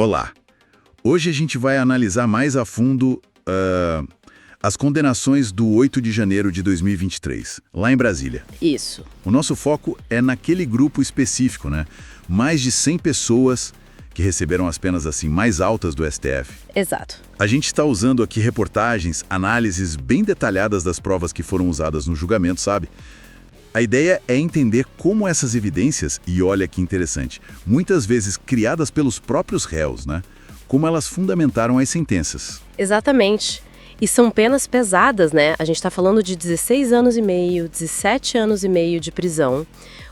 Olá! Hoje a gente vai analisar mais a fundo as condenações do 8 de janeiro de 2023, lá em Brasília. Isso. O nosso foco é naquele grupo específico, né? Mais de 100 pessoas que receberam as penas assim mais altas do STF. Exato. A gente está usando aqui reportagens, análises bem detalhadas das provas que foram usadas no julgamento, sabe? A ideia é entender como essas evidências, e olha que interessante, muitas vezes criadas pelos próprios réus, né? Como elas fundamentaram as sentenças. Exatamente. E são penas pesadas, né? A gente está falando de 16 anos e meio, 17 anos e meio de prisão.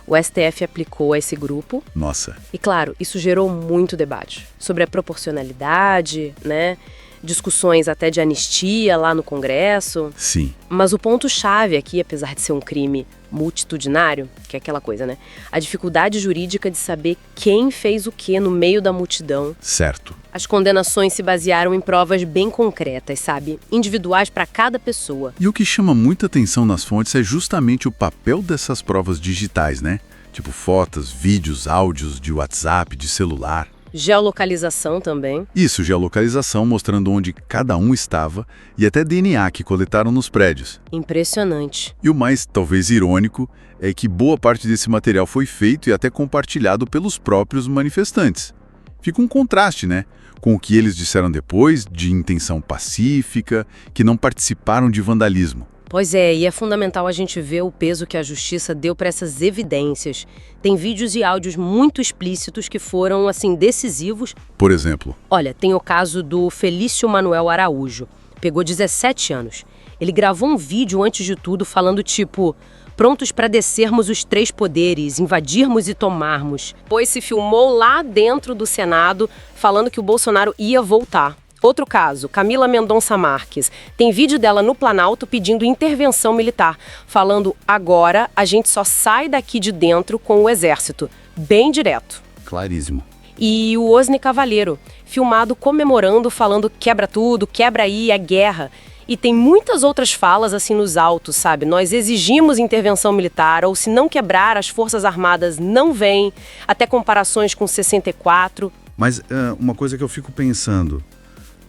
O STF aplicou a esse grupo. Nossa. E claro, isso gerou muito debate sobre a proporcionalidade, né? Discussões até de anistia lá no Congresso. Sim. Mas o ponto-chave aqui, apesar de ser um crime multitudinário, que é aquela coisa, né? A dificuldade jurídica de saber quem fez o quê no meio da multidão. Certo. As condenações se basearam em provas bem concretas, sabe? Individuais para cada pessoa. E o que chama muita atenção nas fontes é justamente o papel dessas provas digitais, né? Tipo fotos, vídeos, áudios de WhatsApp, de celular. Geolocalização também. Isso, geolocalização mostrando onde cada um estava e até DNA que coletaram nos prédios. Impressionante. E o mais, talvez, irônico é que boa parte desse material foi feito e até compartilhado pelos próprios manifestantes. Fica um contraste, né? Com o que eles disseram depois, de intenção pacífica, que não participaram de vandalismo. Pois é, e é fundamental a gente ver o peso que a justiça deu para essas evidências. Tem vídeos e áudios muito explícitos que foram, assim, decisivos. Por exemplo? Olha, tem o caso do Felício Manuel Araújo. Pegou 17 anos. Ele gravou um vídeo antes de tudo falando tipo: prontos para descermos os três poderes, invadirmos e tomarmos. Pois se filmou lá dentro do Senado falando que o Bolsonaro ia voltar. Outro caso, Camila Mendonça Marques. Tem vídeo dela no Planalto pedindo intervenção militar, falando: agora a gente só sai daqui de dentro com o exército. Bem direto. Claríssimo. E o Osni Cavaleiro, filmado comemorando, falando: quebra tudo, quebra aí, é guerra. E tem muitas outras falas assim nos autos, sabe? Nós exigimos intervenção militar, ou se não quebrar, as Forças Armadas não vêm. Até comparações com 64. Mas uma coisa que eu fico pensando: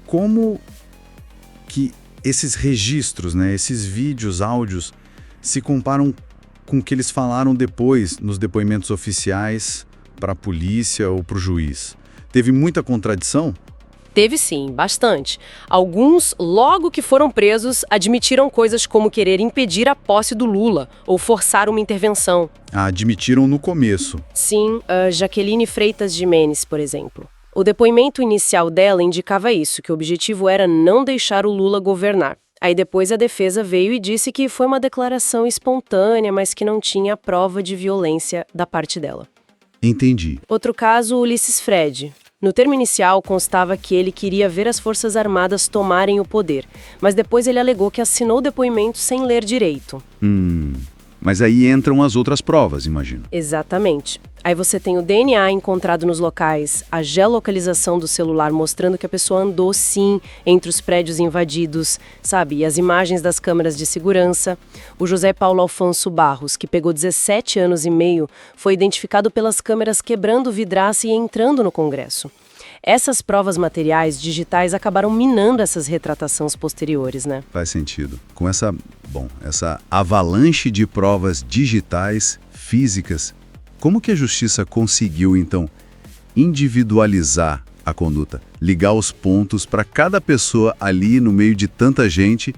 como que esses registros, né, esses vídeos, áudios, se comparam com o que eles falaram depois nos depoimentos oficiais para a polícia ou para o juiz? Teve muita contradição? Teve sim, bastante. Alguns, logo que foram presos, admitiram coisas como querer impedir a posse do Lula ou forçar uma intervenção. Ah, admitiram no começo. Sim, Jaqueline Freitas Gimenez, por exemplo. O depoimento inicial dela indicava isso, que o objetivo era não deixar o Lula governar. Aí depois a defesa veio e disse que foi uma declaração espontânea, mas que não tinha prova de violência da parte dela. Entendi. Outro caso, Ulisses Fred. No termo inicial constava que ele queria ver as Forças Armadas tomarem o poder, mas depois ele alegou que assinou o depoimento sem ler direito. Mas aí entram as outras provas, imagino. Exatamente. Aí você tem o DNA encontrado nos locais, a geolocalização do celular mostrando que a pessoa andou sim entre os prédios invadidos, sabe? E as imagens das câmeras de segurança. O José Paulo Alfonso Barros, que pegou 17 anos e meio, foi identificado pelas câmeras quebrando vidraça e entrando no Congresso. Essas provas materiais digitais acabaram minando essas retratações posteriores, né? Faz sentido. Com essa avalanche de provas digitais, físicas, como que a justiça conseguiu, então, individualizar a conduta? Ligar os pontos para cada pessoa ali no meio de tanta gente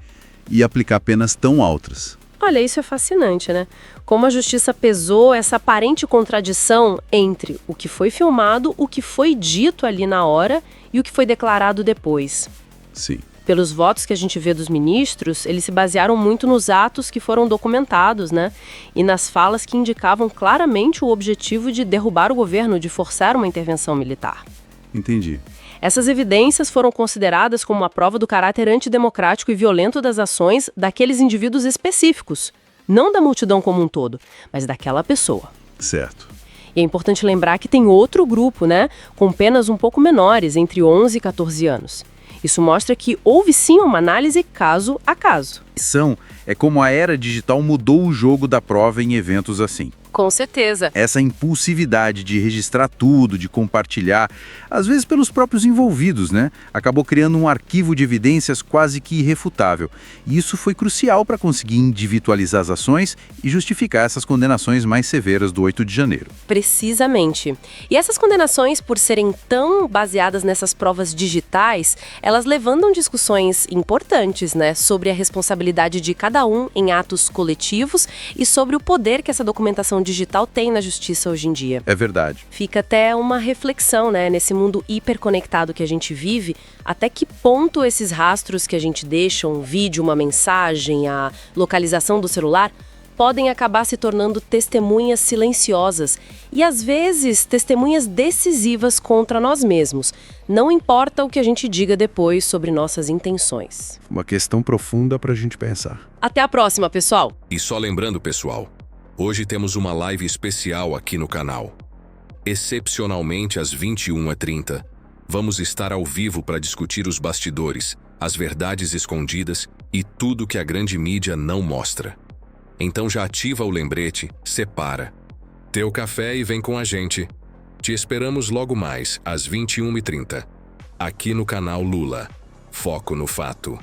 e aplicar penas tão altas? Olha, isso é fascinante, né? Como a justiça pesou essa aparente contradição entre o que foi filmado, o que foi dito ali na hora e o que foi declarado depois. Sim. Pelos votos que a gente vê dos ministros, eles se basearam muito nos atos que foram documentados, né? E nas falas que indicavam claramente o objetivo de derrubar o governo, de forçar uma intervenção militar. Entendi. Essas evidências foram consideradas como uma prova do caráter antidemocrático e violento das ações daqueles indivíduos específicos, não da multidão como um todo, mas daquela pessoa. Certo. E é importante lembrar que tem outro grupo, né, com penas um pouco menores, entre 11 e 14 anos. Isso mostra que houve sim uma análise caso a caso. É como a era digital mudou o jogo da prova em eventos assim. Com certeza. Essa impulsividade de registrar tudo, de compartilhar, às vezes pelos próprios envolvidos, né? Acabou criando um arquivo de evidências quase que irrefutável. E isso foi crucial para conseguir individualizar as ações e justificar essas condenações mais severas do 8 de janeiro. Precisamente. E essas condenações, por serem tão baseadas nessas provas digitais, elas levantam discussões importantes, né? Sobre a responsabilidade de cada um em atos coletivos e sobre o poder que essa documentação digital tem na justiça hoje em dia. É verdade. Fica até uma reflexão, né, nesse mundo hiperconectado que a gente vive, até que ponto esses rastros que a gente deixa, um vídeo, uma mensagem, a localização do celular, podem acabar se tornando testemunhas silenciosas e, às vezes, testemunhas decisivas contra nós mesmos. Não importa o que a gente diga depois sobre nossas intenções. Uma questão profunda para a gente pensar. Até a próxima, pessoal! E só lembrando, pessoal, hoje temos uma live especial aqui no canal. Excepcionalmente às 21h30, vamos estar ao vivo para discutir os bastidores, as verdades escondidas e tudo que a grande mídia não mostra. Então já ativa o lembrete, separa. Teu café e vem com a gente. Te esperamos logo mais, às 21h30, aqui no canal Lula. Foco no fato.